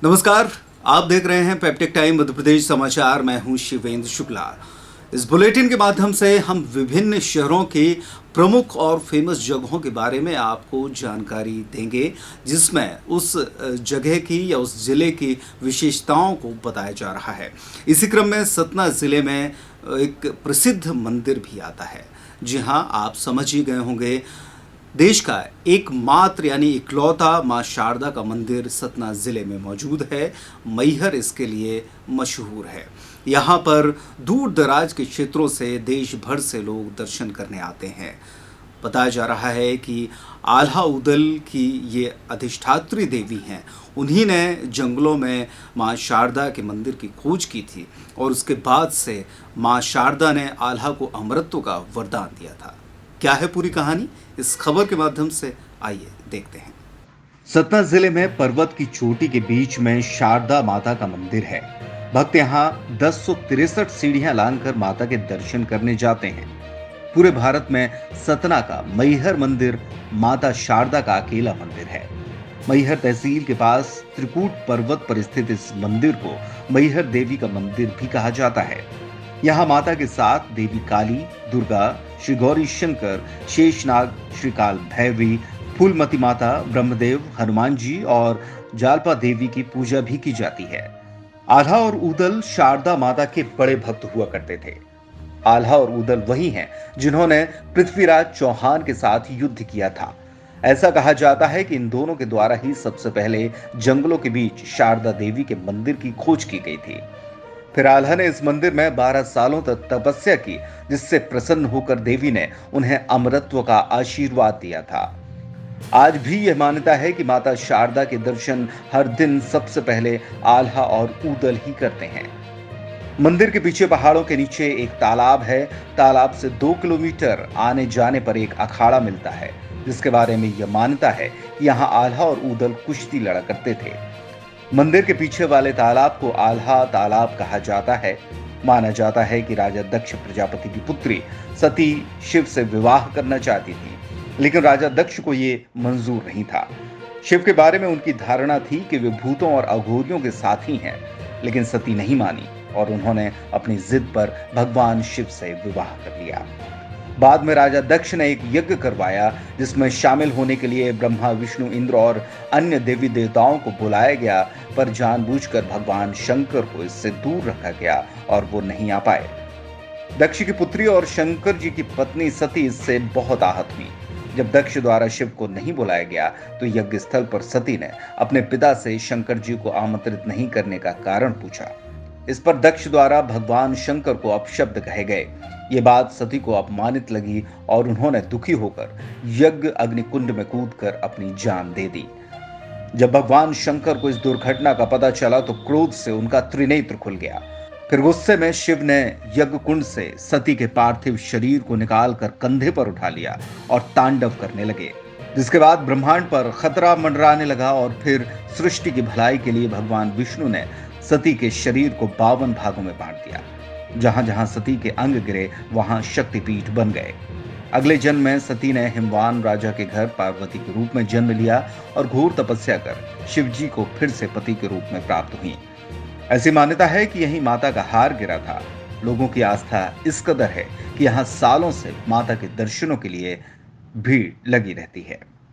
नमस्कार। आप देख रहे हैं पेप्टिक टाइम मध्य प्रदेश समाचार। मैं हूं शिवेंद्र शुक्ला। इस बुलेटिन के माध्यम से हम विभिन्न शहरों की प्रमुख और फेमस जगहों के बारे में आपको जानकारी देंगे, जिसमें उस जगह की या उस जिले की विशेषताओं को बताया जा रहा है। इसी क्रम में सतना जिले में एक प्रसिद्ध मंदिर भी आता है। जी हाँ, आप समझ ही गए होंगे, देश का एकमात्र यानी इकलौता मां शारदा का मंदिर सतना जिले में मौजूद है। मैहर इसके लिए मशहूर है। यहाँ पर दूर दराज के क्षेत्रों से देश भर से लोग दर्शन करने आते हैं। बताया जा रहा है कि आल्हा उदल की ये अधिष्ठात्री देवी हैं। उन्हीं ने जंगलों में मां शारदा के मंदिर की खोज की थी और उसके बाद से मां शारदा ने आल्हा को अमरत्व का वरदान दिया था। क्या है पूरी कहानी, इस खबर के माध्यम से आइए देखते हैं। सतना जिले में पर्वत की चोटी के बीच में शारदा माता का मंदिर है। भक्त यहाँ 1063 सीढ़ियां लांघकर माता के दर्शन करने जाते हैं। पूरे भारत में सतना का मैहर मंदिर माता शारदा का अकेला मंदिर है। मैहर तहसील के पास त्रिकूट पर्वत पर स्थित इस मंदिर को मैहर देवी का मंदिर भी कहा जाता है। यहाँ माता के साथ देवी काली, दुर्गा, श्री गौरी शंकर, शेषनाग, श्रीकाल भैरवी, फूलमती माता, ब्रह्मदेव, हनुमान जी और जालपा देवी की पूजा भी की जाती है। आल्हा और उदल शारदा माता के बड़े भक्त हुआ करते थे। आल्हा और उदल वही हैं जिन्होंने पृथ्वीराज चौहान के साथ युद्ध किया था। ऐसा कहा जाता है कि इन दोनों के द्वारा ही सबसे पहले जंगलों के बीच शारदा देवी के मंदिर की खोज की गई थी। फिर आल्हा ने इस मंदिर में 12 सालों तक तपस्या की, जिससे प्रसन्न होकर देवी ने उन्हें अमरत्व का आशीर्वाद दिया था। आज भी यह मान्यता है कि माता शारदा के दर्शन हर दिन सबसे पहले आल्हा और उदल ही करते हैं। मंदिर के पीछे पहाड़ों के नीचे एक तालाब है। तालाब से 2 किलोमीटर आने जाने पर एक अखाड़ा मिलता है, जिसके बारे में यह मान्यता है कि यहाँ आल्हा और उदल कुश्ती लड़ा करते थे। मंदिर के पीछे वाले तालाब को आल्हा तालाब कहा जाता है। माना जाता है कि राजा दक्ष प्रजापति की पुत्री सती शिव से विवाह करना चाहती थी, लेकिन राजा दक्ष को ये मंजूर नहीं था। शिव के बारे में उनकी धारणा थी कि वे भूतों और अघोरियों के साथी हैं, लेकिन सती नहीं मानी और उन्होंने अपनी जिद पर भगवान शिव से विवाह कर लिया। बाद में राजा दक्ष ने एक यज्ञ करवाया, जिसमें शामिल होने के लिए ब्रह्मा, विष्णु, इंद्र और अन्य देवी देवताओं को बुलाया गया, पर जानबूझकर भगवान शंकर को इससे दूर रखा गया और वो नहीं आ पाए। दक्ष की पुत्री और शंकर जी की पत्नी सती इससे बहुत आहत हुई। जब दक्ष द्वारा शिव को नहीं बुलाया गया तो यज्ञ स्थल पर सती ने अपने पिता से शंकर जी को आमंत्रित नहीं करने का कारण पूछा। इस पर दक्ष द्वारा भगवान शंकर को अपशब्द कहे गए। ये बात सती को अपमानित लगी और उन्होंने दुखी होकर यज्ञ अग्निकुंड में कूदकर अपनी जान दे दी। जब भगवान शंकर को इस दुर्घटना का पता चला तो क्रोध से उनका त्रिनेत्र खुल गया। फिर गुस्से में शिव ने यज्ञ कुंड से सती के पार्थिव शरीर को निकालकर कंधे पर उठा लिया और तांडव करने लगे, जिसके बाद ब्रह्मांड पर खतरा मंडराने लगा और फिर सृष्टि की भलाई के लिए भगवान विष्णु ने सती के शरीर को 52 भागों में बांट दिया। जहां जहां सती के अंग गिरे वहां शक्तिपीठ बन गए। अगले जन्म में सती ने हिमवान राजा के घर पार्वती के रूप में जन्म लिया और घोर तपस्या कर शिव जी को फिर से पति के रूप में प्राप्त हुई। ऐसी मान्यता है कि यही माता का हार गिरा था। लोगों की आस्था इस कदर है कि यहाँ सालों से माता के दर्शनों के लिए भीड़ लगी रहती है।